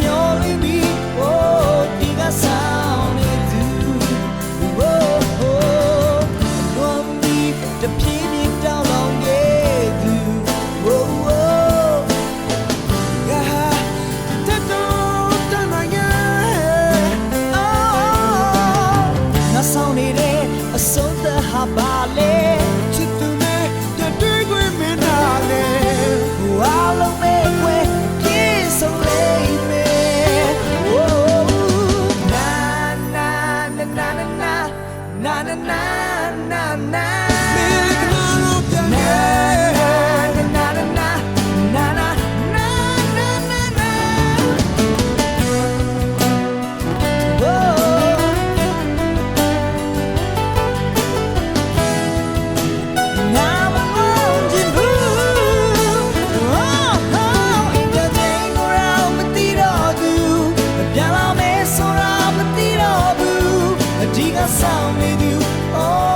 မျောလင်းပြီး oh ဒီကဆောင်နေသူ oh oh လွန်ပြီးတပြေးပြေးတောင်းလောင်ခဲ့သူ oh oh ငါတတော်တနိုင်ရဲ့ oh ငါဆောင်နေတဲ့အဆုံးသက်ဟာပါလေချစ်သူနဲ့တတွေ့ခွင့်မင်းနာလေအားလုံးပဲခွဲပြေဆုံးလိမ့်မယ် oh na na na na na na na na na na မေကနာလို့ပြန်ခဲ့ na na na na na na na na na oh Sound with you, oh.